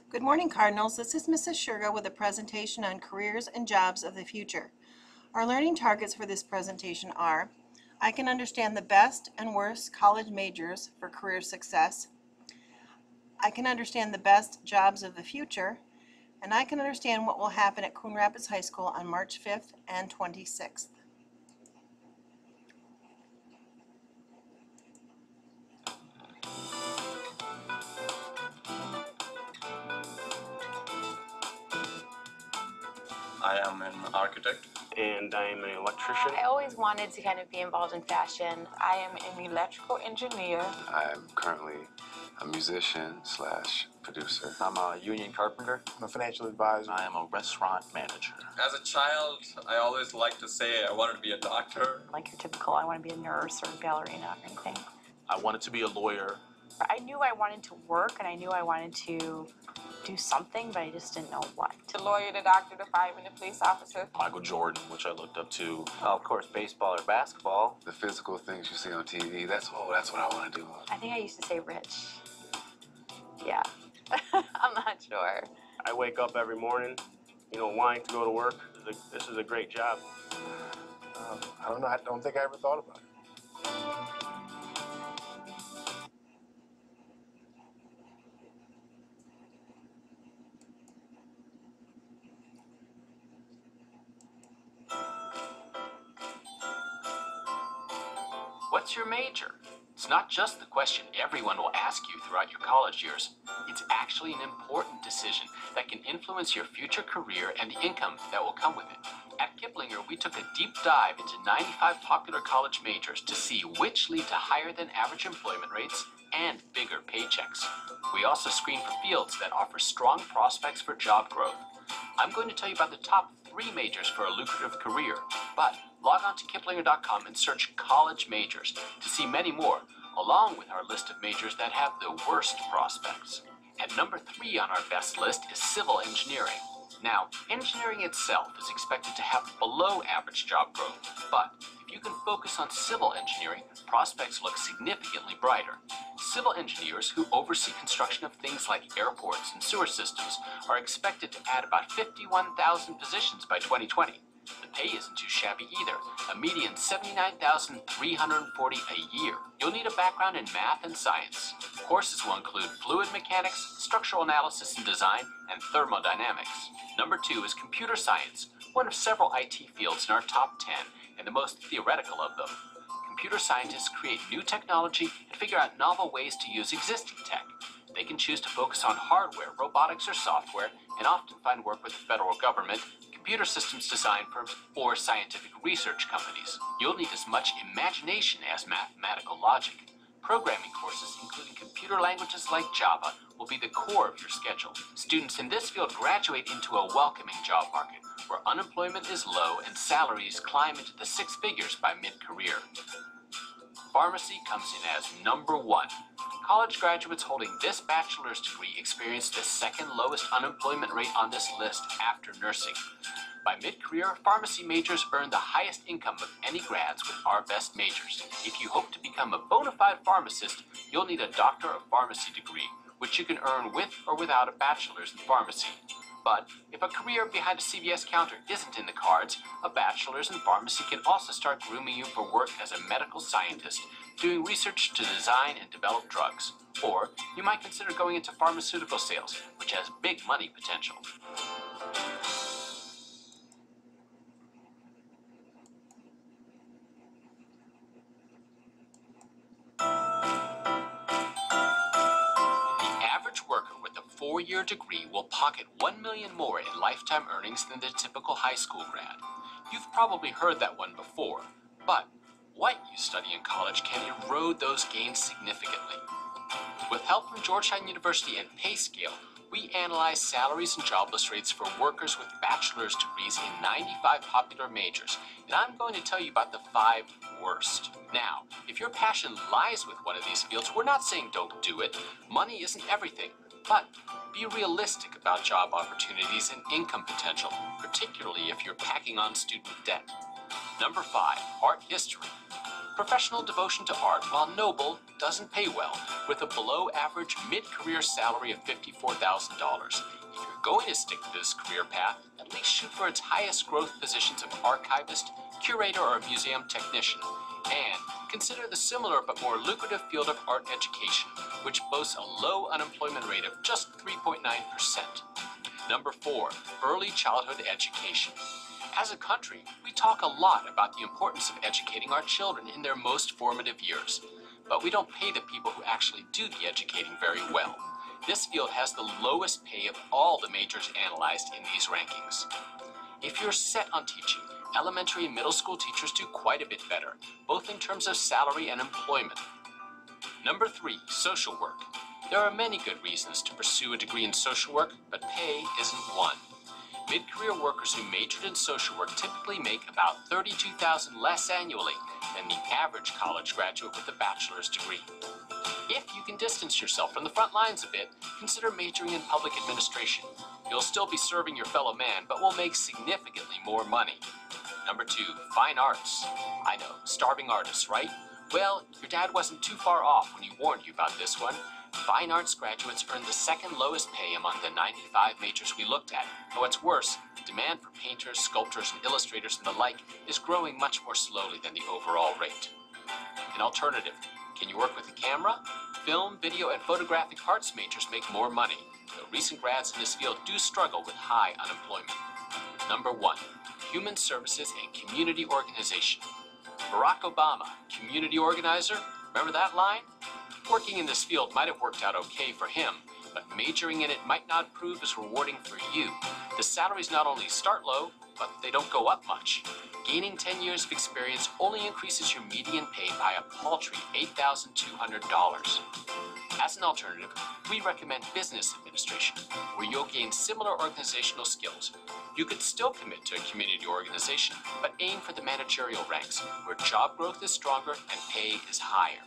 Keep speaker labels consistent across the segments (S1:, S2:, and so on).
S1: Good morning, Cardinals. This is Mrs. Shurga with a presentation on careers and jobs of the future. Our learning targets for this presentation are: I can understand the best and worst college majors for career success. I can understand the best jobs of the future. And I can understand what will happen at Coon Rapids High School on March 5th and 26th.
S2: I am an architect.
S3: And I am an electrician.
S4: I always wanted to kind of be involved in fashion. I am an electrical engineer.
S5: I'm currently a musician slash producer.
S2: I'm a union carpenter.
S3: I'm a financial advisor.
S2: I am a restaurant manager.
S6: As a child, I always liked to say I wanted to be a doctor.
S4: Like your typical, I want to be a nurse or a ballerina or anything.
S3: I wanted to be a lawyer.
S4: I knew I wanted to work and I knew I wanted to do something, but I just didn't know what.
S7: The lawyer, the doctor, the fireman, the police officer.
S3: Michael Jordan, which I looked up to.
S2: Of course, baseball or basketball.
S5: The physical things you see on TV, that's what I want to do.
S4: I think I used to say rich. Yeah, I'm not sure.
S3: I wake up every morning, wanting to go to work. This is a great job.
S8: I don't know. I don't think I ever thought about it.
S9: What's your major? It's not just the question everyone will ask you throughout your college years. It's actually an important decision that can influence your future career and the income that will come with it. At Kiplinger, we took a deep dive into 95 popular college majors to see which lead to higher than average employment rates and bigger paychecks. We also screened for fields that offer strong prospects for job growth. I'm going to tell you about the top 3 majors for a lucrative career, but log on to Kiplinger.com and search college majors to see many more, along with our list of majors that have the worst prospects. At number 3 on our best list is civil engineering. Now, engineering itself is expected to have below average job growth, but if you can focus on civil engineering, prospects look significantly brighter. Civil engineers who oversee construction of things like airports and sewer systems are expected to add about 51,000 positions by 2020. The pay isn't too shabby either, a median $79,340 a year. You'll need a background in math and science. Courses will include fluid mechanics, structural analysis and design, and thermodynamics. Number 2 is computer science, one of several IT fields in our top 10 and the most theoretical of them. Computer scientists create new technology and figure out novel ways to use existing tech. They can choose to focus on hardware, robotics, or software, and often find work with the federal government, computer systems design firms, or scientific research companies. You'll need as much imagination as mathematical logic. Programming courses, including computer languages like Java, will be the core of your schedule. Students in this field graduate into a welcoming job market, where unemployment is low and salaries climb into the 6 figures by mid-career. Pharmacy comes in as number 1. College graduates holding this bachelor's degree experience the second lowest unemployment rate on this list after nursing. By mid-career, pharmacy majors earn the highest income of any grads with our best majors. If you hope to become a bona fide pharmacist, you'll need a Doctor of Pharmacy degree, which you can earn with or without a bachelor's in pharmacy. But if a career behind a CVS counter isn't in the cards, a bachelor's in pharmacy can also start grooming you for work as a medical scientist, doing research to design and develop drugs. Or you might consider going into pharmaceutical sales, which has big money potential. The average worker with a 4-year degree will pocket $1 million more in lifetime earnings than the typical high school grad. You've probably heard that one before, but what you study in college can erode those gains significantly. With help from Georgetown University and PayScale, we analyze salaries and jobless rates for workers with bachelor's degrees in 95 popular majors, and I'm going to tell you about the 5 worst. Now, if your passion lies with one of these fields, we're not saying don't do it. Money isn't everything, but be realistic about job opportunities and income potential, particularly if you're packing on student debt. Number 5, art history. Professional devotion to art, while noble, doesn't pay well, with a below-average mid-career salary of $54,000. If you're going to stick to this career path, at least shoot for its highest growth positions of archivist, curator, or museum technician. And consider the similar but more lucrative field of art education, which boasts a low unemployment rate of just 3.9%. Number 4, early childhood education. As a country, we talk a lot about the importance of educating our children in their most formative years, but we don't pay the people who actually do the educating very well. This field has the lowest pay of all the majors analyzed in these rankings. If you're set on teaching, elementary and middle school teachers do quite a bit better, both in terms of salary and employment. Number 3, social work. There are many good reasons to pursue a degree in social work, but pay isn't one. Mid-career workers who majored in social work typically make about $32,000 less annually than the average college graduate with a bachelor's degree. If you can distance yourself from the front lines a bit, consider majoring in public administration. You'll still be serving your fellow man, but will make significantly more money. Number 2, fine arts. I know, starving artists, right? Well, your dad wasn't too far off when he warned you about this one. Fine arts graduates earn the second lowest pay among the 95 majors we looked at. And what's worse, demand for painters, sculptors, and illustrators and the like is growing much more slowly than the overall rate. An alternative. Can you work with a camera? Film, video, and photographic arts majors make more money, though recent grads in this field do struggle with high unemployment. Number 1, human services and community organization. Barack Obama, community organizer, remember that line? Working in this field might have worked out okay for him, but majoring in it might not prove as rewarding for you. The salaries not only start low, but they don't go up much. Gaining 10 years of experience only increases your median pay by a paltry $8,200. As an alternative, we recommend business administration, where you'll gain similar organizational skills. You could still commit to a community organization, but aim for the managerial ranks, where job growth is stronger and pay is higher.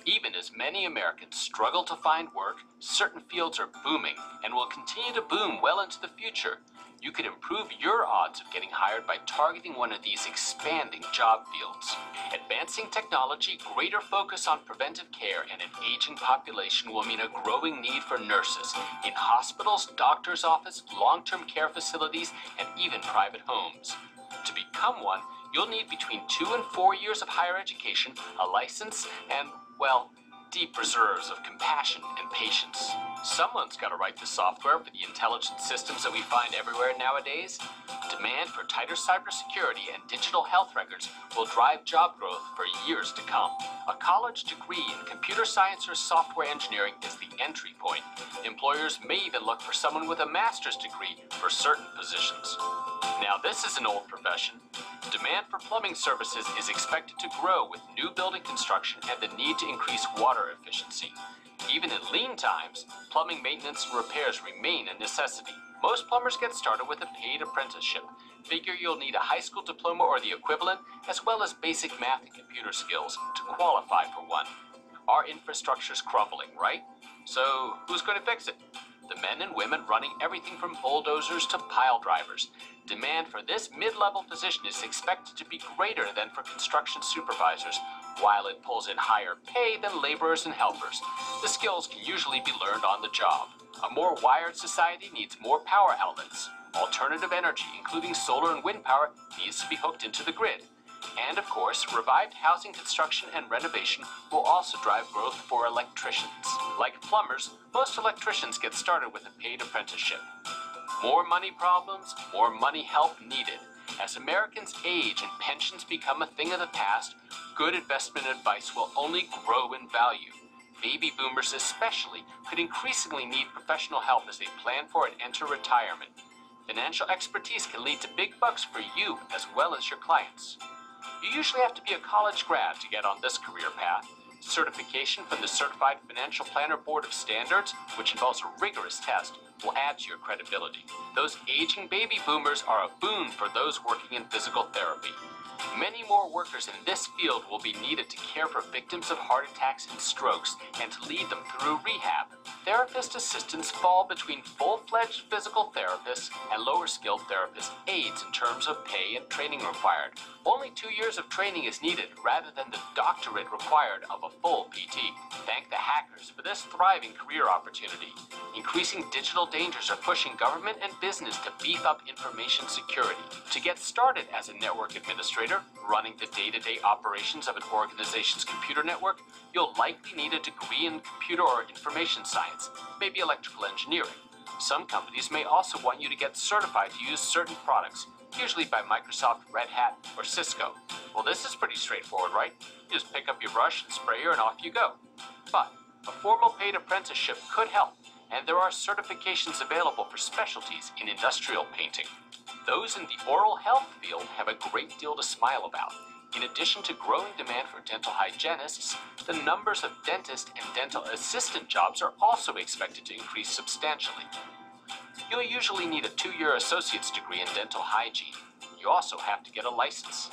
S9: Even as many Americans struggle to find work, certain fields are booming and will continue to boom well into the future. You could improve your odds of getting hired by targeting one of these expanding job fields. Advancing technology, greater focus on preventive care, and an aging population will mean a growing need for nurses in hospitals, doctor's office, long-term care facilities, and even private homes. To become one, you'll need between 2 and 4 years of higher education, a license, and, well, deep reserves of compassion and patience. Someone's got to write the software for the intelligent systems that we find everywhere nowadays. Demand for tighter cybersecurity and digital health records will drive job growth for years to come. A college degree in computer science or software engineering is the entry point. Employers may even look for someone with a master's degree for certain positions. Now, this is an old profession. Demand for plumbing services is expected to grow with new building construction and the need to increase water efficiency. Even in lean times, plumbing maintenance and repairs remain a necessity. Most plumbers get started with a paid apprenticeship. Figure you'll need a high school diploma or the equivalent, as well as basic math and computer skills to qualify for one. Our infrastructure's crumbling, right? So who's going to fix it? The men and women running everything from bulldozers to pile drivers. Demand for this mid-level position is expected to be greater than for construction supervisors, while it pulls in higher pay than laborers and helpers. The skills can usually be learned on the job. A more wired society needs more power outlets. Alternative energy, including solar and wind power, needs to be hooked into the grid. And of course, revived housing construction and renovation will also drive growth for electricians. Like plumbers, most electricians get started with a paid apprenticeship. More money problems, more money help needed. As Americans age and pensions become a thing of the past, good investment advice will only grow in value. Baby boomers especially could increasingly need professional help as they plan for and enter retirement. Financial expertise can lead to big bucks for you as well as your clients. You usually have to be a college grad to get on this career path. Certification from the Certified Financial Planner Board of Standards, which involves a rigorous test, will add to your credibility. Those aging baby boomers are a boon for those working in physical therapy. Many more workers in this field will be needed to care for victims of heart attacks and strokes and to lead them through rehab. Therapist assistants fall between full-fledged physical therapists and lower-skilled therapist aides in terms of pay and training required. Only 2 years of training is needed rather than the doctorate required of a full PT. Thank the hackers for this thriving career opportunity. Increasing digital dangers are pushing government and business to beef up information security. To get started as a network administrator, running the day-to-day operations of an organization's computer network, you'll likely need a degree in computer or information science, maybe electrical engineering. Some companies may also want you to get certified to use certain products, usually by Microsoft, Red Hat, or Cisco. Well, this is pretty straightforward, right? You just pick up your brush and sprayer and off you go. But a formal paid apprenticeship could help, and there are certifications available for specialties in industrial painting. Those in the oral health field have a great deal to smile about. In addition to growing demand for dental hygienists, the numbers of dentist and dental assistant jobs are also expected to increase substantially. You'll usually need a 2-year associate's degree in dental hygiene. You also have to get a license.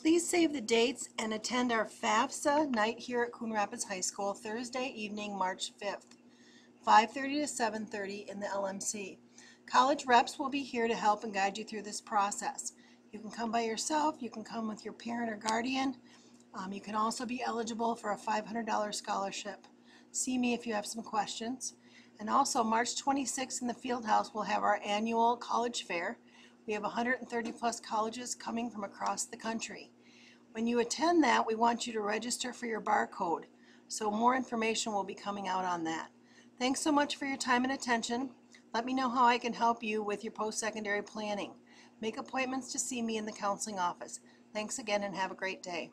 S1: Please save the dates and attend our FAFSA night here at Coon Rapids High School Thursday evening, March 5th, 5:30 to 7:30 in the LMC. College reps will be here to help and guide you through this process. You can come by yourself, you can come with your parent or guardian. You can also be eligible for a $500 scholarship. See me if you have some questions. And also March 26th in the field house we'll have our annual college fair. We have 130 plus colleges coming from across the country. When you attend that, we want you to register for your barcode. So more information will be coming out on that. Thanks so much for your time and attention. Let me know how I can help you with your post-secondary planning. Make appointments to see me in the counseling office. Thanks again and have a great day.